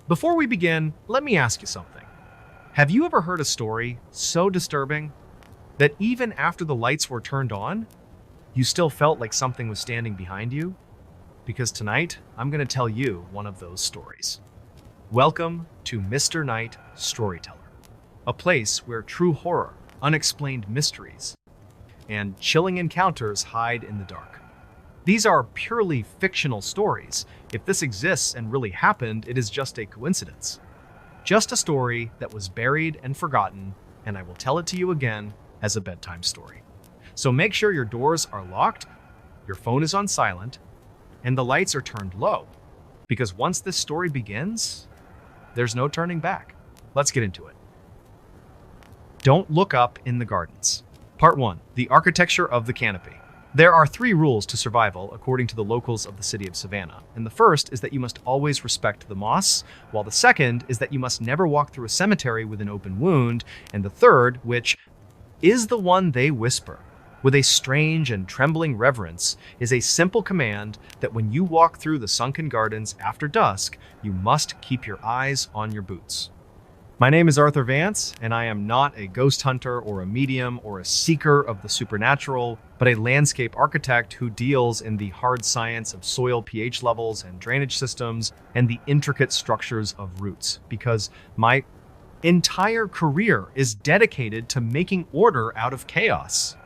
Before we begin, let me ask you something. Have you ever heard a story so disturbing that even after the lights were turned on, you still felt like something was standing behind you? Because tonight, I'm going to tell you one of those stories. Welcome to Mr. Night Stroryteller, a place where true horror, unexplained mysteries, and chilling encounters hide in the dark. These are purely fictional stories. If this exists and really happened, it is just a coincidence. Just a story that was buried and forgotten, and I will tell it to you again as a bedtime story. So make sure your doors are locked, your phone is on silent, and the lights are turned low. Because once this story begins, there's no turning back. Let's get into it. Don't look up in the gardens. Part 1. The architecture of the canopy. There are 3 rules to survival according to the locals of the city of Savannah. And the first is that you must always respect the moss, while the second is that you must never walk through a cemetery with an open wound, and the third, which is the one they whisper with a strange and trembling reverence, is a simple command that when you walk through the sunken gardens after dusk, you must keep your eyes on your boots. My name is Arthur Vance, and I am not a ghost hunter or a medium or a seeker of the supernatural, but a landscape architect who deals in the hard science of soil pH levels and drainage systems and the intricate structures of roots, because my entire career is dedicated to making order out of chaos.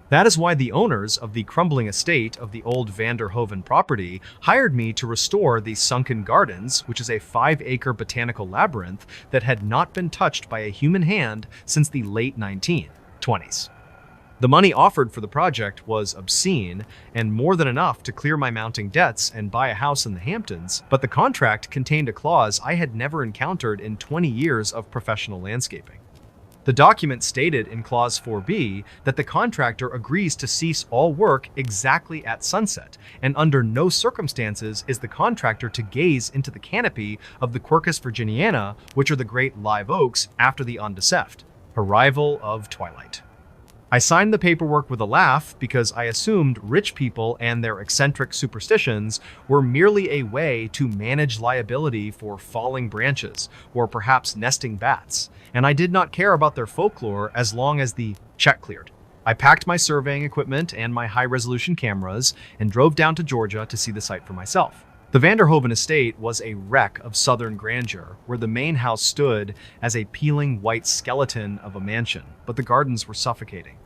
That is why the owners of the crumbling estate of the old Vanderhoven property hired me to restore the sunken gardens, which is a 5-acre botanical labyrinth that had not been touched by a human hand since the late 1920s. The money offered for the project was obscene and more than enough to clear my mounting debts and buy a house in the Hamptons, but the contract contained a clause I had never encountered in 20 years of professional landscaping. The document stated in Clause 4B that the contractor agrees to cease all work exactly at sunset, and under no circumstances is the contractor to gaze into the canopy of the Quercus virginiana, which are the great live oaks, after the undeceft arrival of twilight. I signed the paperwork with a laugh because I assumed rich people and their eccentric superstitions were merely a way to manage liability for falling branches or perhaps nesting bats, and I did not care about their folklore as long as the check cleared. I packed my surveying equipment and my high-resolution cameras and drove down to Georgia to see the site for myself. The Vanderhoven estate was a wreck of southern grandeur, where the main house stood as a peeling white skeleton of a mansion, but the gardens were suffocating.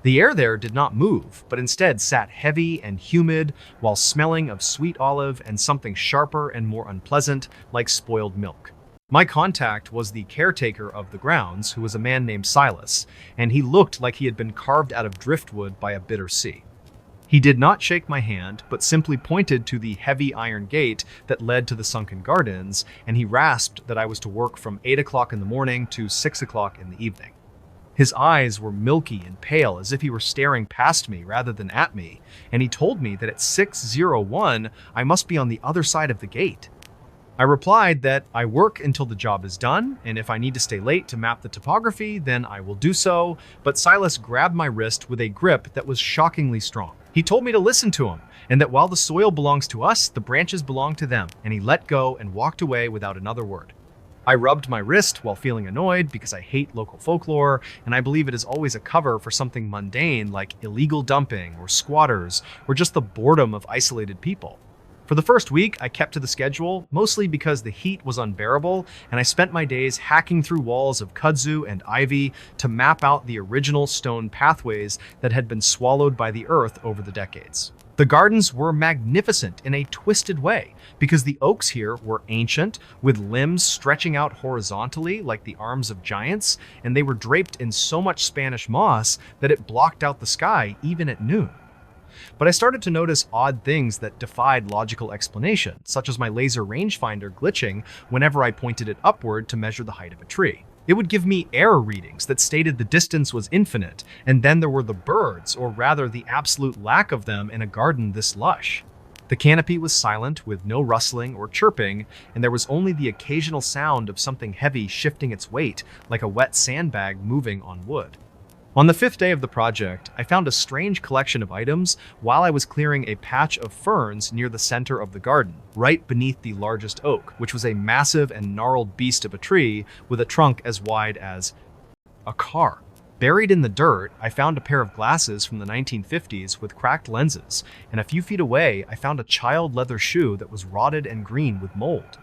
The air there did not move, but instead sat heavy and humid while smelling of sweet olive and something sharper and more unpleasant, like spoiled milk. My contact was the caretaker of the grounds, who was a man named Silas, and he looked like he had been carved out of driftwood by a bitter sea. He did not shake my hand, but simply pointed to the heavy iron gate that led to the sunken gardens, and he rasped that I was to work from 8 o'clock in the morning to 6 o'clock in the evening. His eyes were milky and pale, as if he were staring past me rather than at me, and he told me that at 6:01 I must be on the other side of the gate. I replied that I work until the job is done, and if I need to stay late to map the topography, then I will do so, but Silas grabbed my wrist with a grip that was shockingly strong. He told me to listen to him, and that while the soil belongs to us, the branches belong to them, and he let go and walked away without another word. I rubbed my wrist while feeling annoyed because I hate local folklore, and I believe it is always a cover for something mundane like illegal dumping or squatters or just the boredom of isolated people. For the first week, I kept to the schedule, mostly because the heat was unbearable, and I spent my days hacking through walls of kudzu and ivy to map out the original stone pathways that had been swallowed by the earth over the decades. The gardens were magnificent in a twisted way, because the oaks here were ancient, with limbs stretching out horizontally like the arms of giants, and they were draped in so much Spanish moss that it blocked out the sky even at noon. But I started to notice odd things that defied logical explanation, such as my laser rangefinder glitching whenever I pointed it upward to measure the height of a tree. It would give me error readings that stated the distance was infinite, and then there were the birds, or rather the absolute lack of them in a garden this lush. The canopy was silent, with no rustling or chirping, and there was only the occasional sound of something heavy shifting its weight, like a wet sandbag moving on wood. On the 5th day of the project, I found a strange collection of items while I was clearing a patch of ferns near the center of the garden, right beneath the largest oak, which was a massive and gnarled beast of a tree with a trunk as wide as a car. Buried in the dirt, I found a pair of glasses from the 1950s with cracked lenses, and a few feet away, I found a child leather shoe that was rotted and green with mold.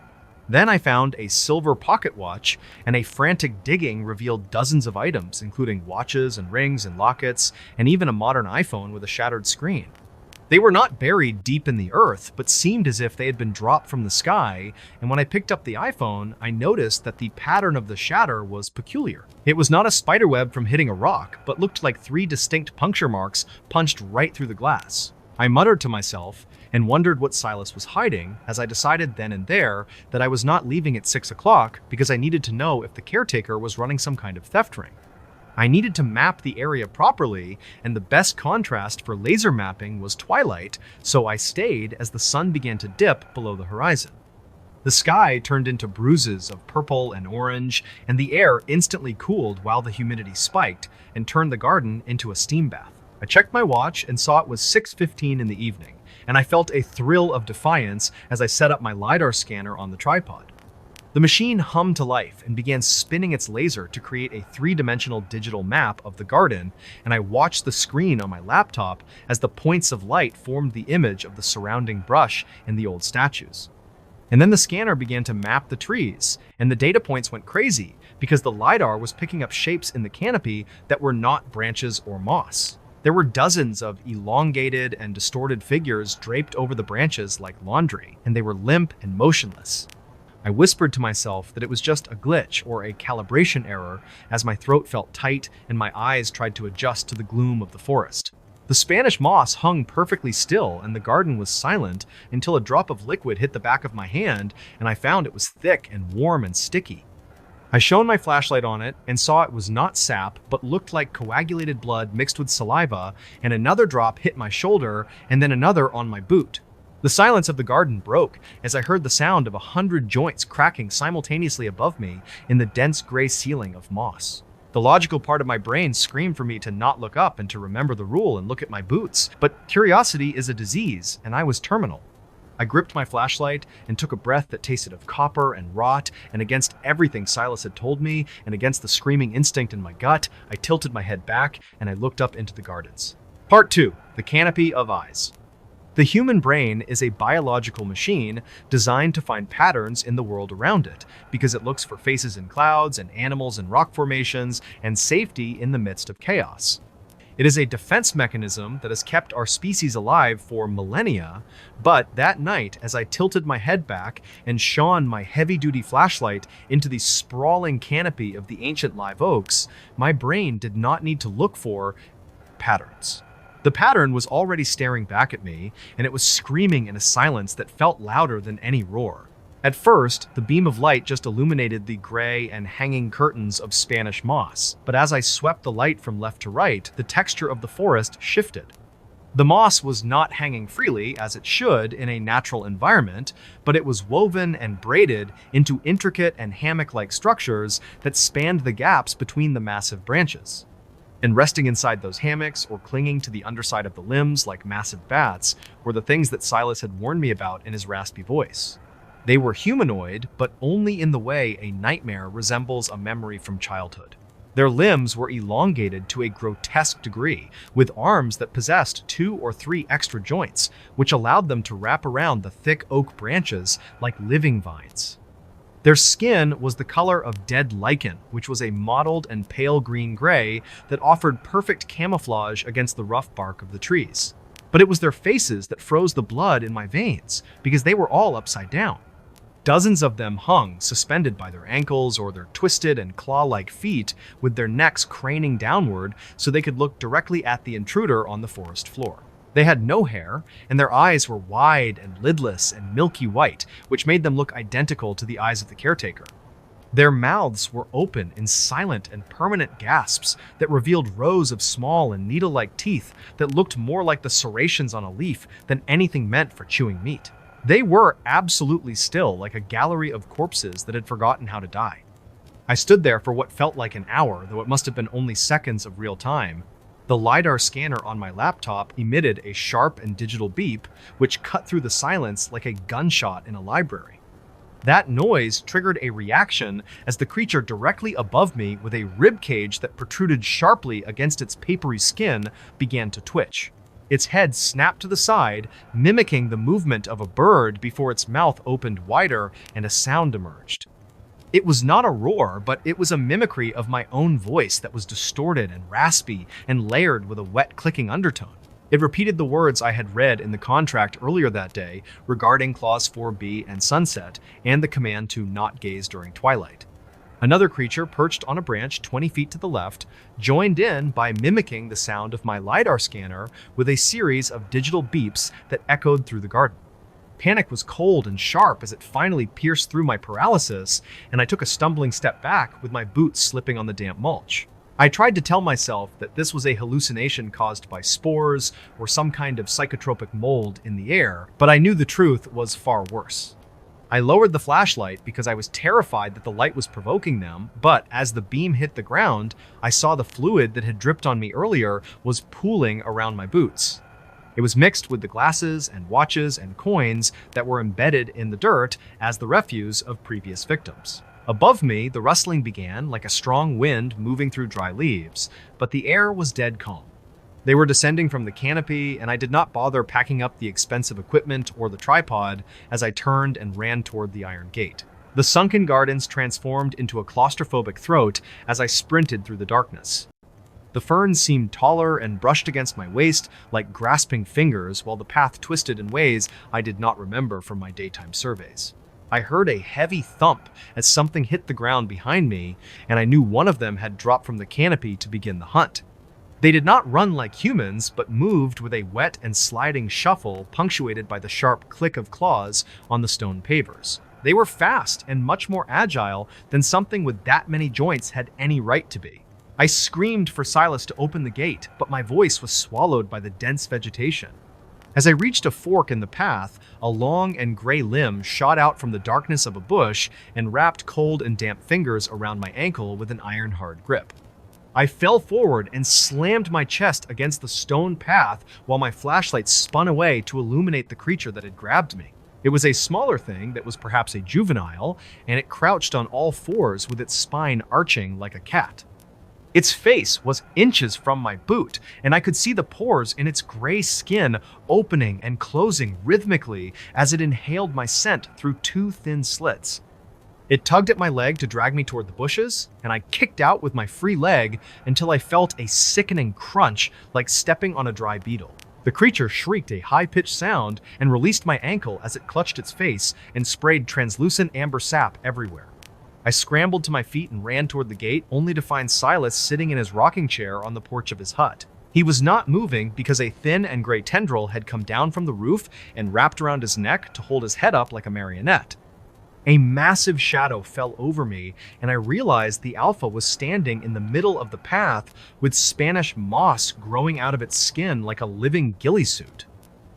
Then I found a silver pocket watch, and a frantic digging revealed dozens of items, including watches and rings and lockets, and even a modern iPhone with a shattered screen. They were not buried deep in the earth, but seemed as if they had been dropped from the sky, and when I picked up the iPhone, I noticed that the pattern of the shatter was peculiar. It was not a spiderweb from hitting a rock, but looked like 3 distinct puncture marks punched right through the glass. I muttered to myself and wondered what Silas was hiding, as I decided then and there that I was not leaving at 6 o'clock because I needed to know if the caretaker was running some kind of theft ring. I needed to map the area properly, and the best contrast for laser mapping was twilight, so I stayed as the sun began to dip below the horizon. The sky turned into bruises of purple and orange, and the air instantly cooled while the humidity spiked and turned the garden into a steam bath. I checked my watch and saw it was 6:15 in the evening, and I felt a thrill of defiance as I set up my LiDAR scanner on the tripod. The machine hummed to life and began spinning its laser to create a 3-dimensional digital map of the garden, and I watched the screen on my laptop as the points of light formed the image of the surrounding brush and the old statues. And then the scanner began to map the trees, and the data points went crazy because the LiDAR was picking up shapes in the canopy that were not branches or moss. There were dozens of elongated and distorted figures draped over the branches like laundry, and they were limp and motionless. I whispered to myself that it was just a glitch or a calibration error as my throat felt tight and my eyes tried to adjust to the gloom of the forest. The Spanish moss hung perfectly still and the garden was silent until a drop of liquid hit the back of my hand and I found it was thick and warm and sticky. I shone my flashlight on it and saw it was not sap but looked like coagulated blood mixed with saliva, and another drop hit my shoulder and then another on my boot. The silence of the garden broke as I heard the sound of 100 joints cracking simultaneously above me in the dense gray ceiling of moss. The logical part of my brain screamed for me to not look up and to remember the rule and look at my boots, but curiosity is a disease, and I was terminal. I gripped my flashlight and took a breath that tasted of copper and rot, and against everything Silas had told me and against the screaming instinct in my gut, I tilted my head back and I looked up into the gardens. Part 2. The Canopy of Eyes. The human brain is a biological machine designed to find patterns in the world around it because it looks for faces in clouds and animals in rock formations and safety in the midst of chaos. It is a defense mechanism that has kept our species alive for millennia, but that night, as I tilted my head back and shone my heavy-duty flashlight into the sprawling canopy of the ancient live oaks, my brain did not need to look for patterns. The pattern was already staring back at me, and it was screaming in a silence that felt louder than any roar. At first, the beam of light just illuminated the gray and hanging curtains of Spanish moss, but as I swept the light from left to right, the texture of the forest shifted. The moss was not hanging freely, as it should in a natural environment, but it was woven and braided into intricate and hammock-like structures that spanned the gaps between the massive branches. And resting inside those hammocks or clinging to the underside of the limbs like massive bats were the things that Silas had warned me about in his raspy voice. They were humanoid, but only in the way a nightmare resembles a memory from childhood. Their limbs were elongated to a grotesque degree, with arms that possessed 2 or 3 extra joints, which allowed them to wrap around the thick oak branches like living vines. Their skin was the color of dead lichen, which was a mottled and pale green-gray that offered perfect camouflage against the rough bark of the trees. But it was their faces that froze the blood in my veins, because they were all upside down. Dozens of them hung, suspended by their ankles or their twisted and claw-like feet, with their necks craning downward so they could look directly at the intruder on the forest floor. They had no hair, and their eyes were wide and lidless and milky white, which made them look identical to the eyes of the caretaker. Their mouths were open in silent and permanent gasps that revealed rows of small and needle-like teeth that looked more like the serrations on a leaf than anything meant for chewing meat. They were absolutely still, like a gallery of corpses that had forgotten how to die. I stood there for what felt like an hour, though it must have been only seconds of real time. The LiDAR scanner on my laptop emitted a sharp and digital beep, which cut through the silence like a gunshot in a library. That noise triggered a reaction as the creature directly above me, with a rib cage that protruded sharply against its papery skin, began to twitch. Its head snapped to the side, mimicking the movement of a bird before its mouth opened wider and a sound emerged. It was not a roar, but it was a mimicry of my own voice that was distorted and raspy and layered with a wet clicking undertone. It repeated the words I had read in the contract earlier that day regarding Clause 4B and sunset, and the command to not gaze during twilight. Another creature perched on a branch 20 feet to the left joined in by mimicking the sound of my LiDAR scanner with a series of digital beeps that echoed through the garden. Panic was cold and sharp as it finally pierced through my paralysis, and I took a stumbling step back with my boots slipping on the damp mulch. I tried to tell myself that this was a hallucination caused by spores or some kind of psychotropic mold in the air, but I knew the truth was far worse. I lowered the flashlight because I was terrified that the light was provoking them, but as the beam hit the ground, I saw the fluid that had dripped on me earlier was pooling around my boots. It was mixed with the glasses and watches and coins that were embedded in the dirt as the refuse of previous victims. Above me, the rustling began like a strong wind moving through dry leaves, but the air was dead calm. They were descending from the canopy, and I did not bother packing up the expensive equipment or the tripod as I turned and ran toward the iron gate. The sunken gardens transformed into a claustrophobic throat as I sprinted through the darkness. The ferns seemed taller and brushed against my waist like grasping fingers, while the path twisted in ways I did not remember from my daytime surveys. I heard a heavy thump as something hit the ground behind me, and I knew one of them had dropped from the canopy to begin the hunt. They did not run like humans, but moved with a wet and sliding shuffle punctuated by the sharp click of claws on the stone pavers. They were fast and much more agile than something with that many joints had any right to be. I screamed for Silas to open the gate, but my voice was swallowed by the dense vegetation. As I reached a fork in the path, a long and gray limb shot out from the darkness of a bush and wrapped cold and damp fingers around my ankle with an iron-hard grip. I fell forward and slammed my chest against the stone path while my flashlight spun away to illuminate the creature that had grabbed me. It was a smaller thing that was perhaps a juvenile, and it crouched on all fours with its spine arching like a cat. Its face was inches from my boot, and I could see the pores in its gray skin opening and closing rhythmically as it inhaled my scent through two thin slits. It tugged at my leg to drag me toward the bushes, and I kicked out with my free leg until I felt a sickening crunch like stepping on a dry beetle. The creature shrieked a high-pitched sound and released my ankle as it clutched its face and sprayed translucent amber sap everywhere. I scrambled to my feet and ran toward the gate, only to find Silas sitting in his rocking chair on the porch of his hut. He was not moving because a thin and gray tendril had come down from the roof and wrapped around his neck to hold his head up like a marionette. A massive shadow fell over me, and I realized the alpha was standing in the middle of the path with Spanish moss growing out of its skin like a living ghillie suit.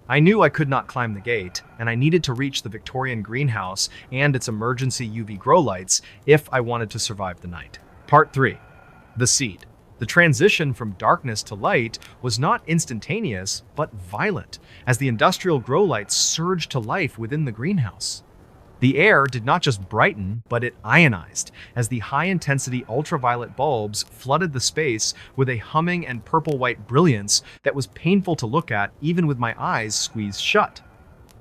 I knew I could not climb the gate, and I needed to reach the Victorian greenhouse and its emergency UV grow lights if I wanted to survive the night. Part 3. The Seed. The transition from darkness to light was not instantaneous, but violent, as the industrial grow lights surged to life within the greenhouse. The air did not just brighten, but it ionized, as the high-intensity ultraviolet bulbs flooded the space with a humming and purple-white brilliance that was painful to look at even with my eyes squeezed shut.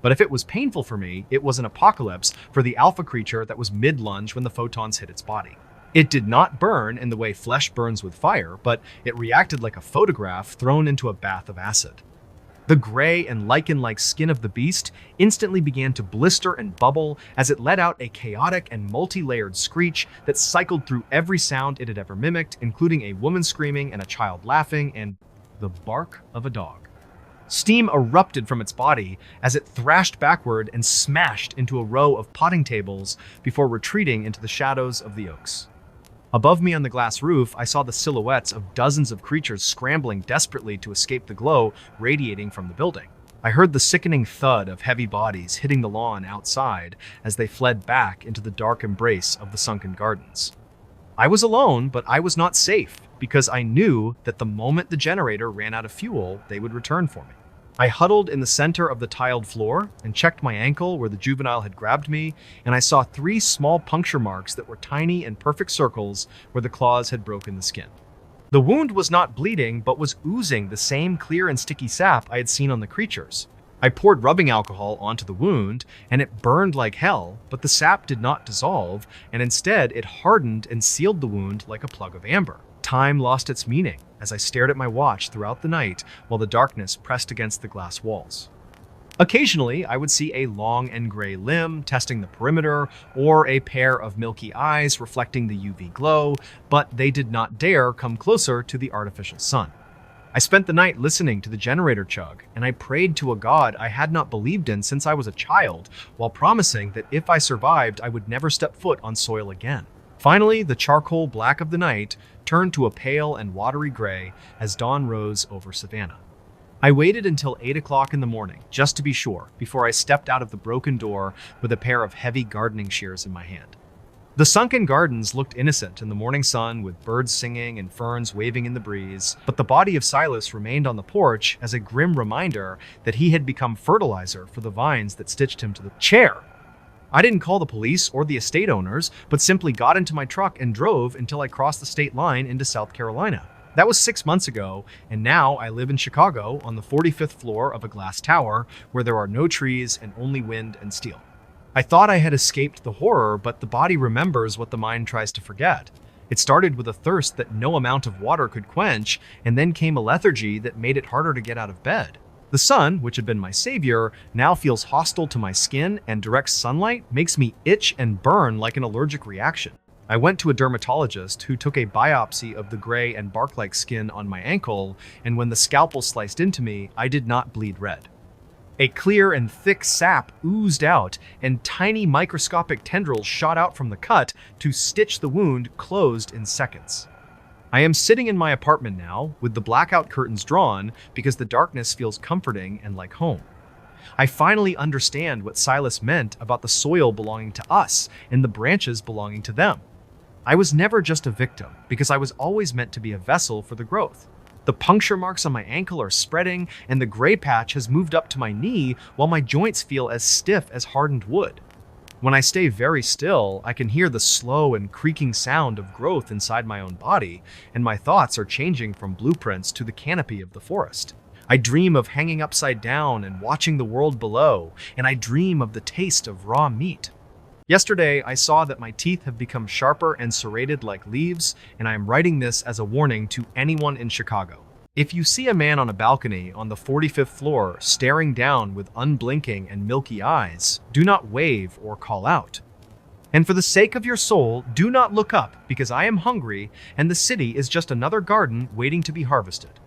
But if it was painful for me, it was an apocalypse for the alpha creature that was mid-lunge when the photons hit its body. It did not burn in the way flesh burns with fire, but it reacted like a photograph thrown into a bath of acid. The gray and lichen-like skin of the beast instantly began to blister and bubble as it let out a chaotic and multi-layered screech that cycled through every sound it had ever mimicked, including a woman screaming and a child laughing and the bark of a dog. Steam erupted from its body as it thrashed backward and smashed into a row of potting tables before retreating into the shadows of the oaks. Above me on the glass roof, I saw the silhouettes of dozens of creatures scrambling desperately to escape the glow radiating from the building. I heard the sickening thud of heavy bodies hitting the lawn outside as they fled back into the dark embrace of the sunken gardens. I was alone, but I was not safe because I knew that the moment the generator ran out of fuel, they would return for me. I huddled in the center of the tiled floor and checked my ankle where the juvenile had grabbed me, and I saw 3 small puncture marks that were tiny and perfect circles where the claws had broken the skin. The wound was not bleeding, but was oozing the same clear and sticky sap I had seen on the creatures. I poured rubbing alcohol onto the wound, and it burned like hell, but the sap did not dissolve, and instead it hardened and sealed the wound like a plug of amber. Time lost its meaning as I stared at my watch throughout the night while the darkness pressed against the glass walls. Occasionally, I would see a long and gray limb testing the perimeter, or a pair of milky eyes reflecting the UV glow, but they did not dare come closer to the artificial sun. I spent the night listening to the generator chug, and I prayed to a god I had not believed in since I was a child, while promising that if I survived, I would never step foot on soil again. Finally, the charcoal black of the night turned to a pale and watery gray as dawn rose over Savannah. I waited until 8 o'clock in the morning, just to be sure, before I stepped out of the broken door with a pair of heavy gardening shears in my hand. The sunken gardens looked innocent in the morning sun, with birds singing and ferns waving in the breeze, but the body of Silas remained on the porch as a grim reminder that he had become fertilizer for the vines that stitched him to the chair. I didn't call the police or the estate owners, but simply got into my truck and drove until I crossed the state line into South Carolina. That was 6 months ago, and now I live in Chicago on the 45th floor of a glass tower where there are no trees and only wind and steel. I thought I had escaped the horror, but the body remembers what the mind tries to forget. It started with a thirst that no amount of water could quench, and then came a lethargy that made it harder to get out of bed. The sun, which had been my savior, now feels hostile to my skin, and direct sunlight makes me itch and burn like an allergic reaction. I went to a dermatologist who took a biopsy of the gray and bark-like skin on my ankle, and when the scalpel sliced into me, I did not bleed red. A clear and thick sap oozed out, and tiny microscopic tendrils shot out from the cut to stitch the wound closed in seconds. I am sitting in my apartment now, with the blackout curtains drawn because the darkness feels comforting and like home. I finally understand what Silas meant about the soil belonging to us and the branches belonging to them. I was never just a victim, because I was always meant to be a vessel for the growth. The puncture marks on my ankle are spreading, and the gray patch has moved up to my knee while my joints feel as stiff as hardened wood. When I stay very still, I can hear the slow and creaking sound of growth inside my own body, and my thoughts are changing from blueprints to the canopy of the forest. I dream of hanging upside down and watching the world below, and I dream of the taste of raw meat. Yesterday, I saw that my teeth have become sharper and serrated like leaves, and I am writing this as a warning to anyone in Chicago. If you see a man on a balcony on the 45th floor staring down with unblinking and milky eyes, do not wave or call out. And for the sake of your soul, do not look up, because I am hungry, and the city is just another garden waiting to be harvested.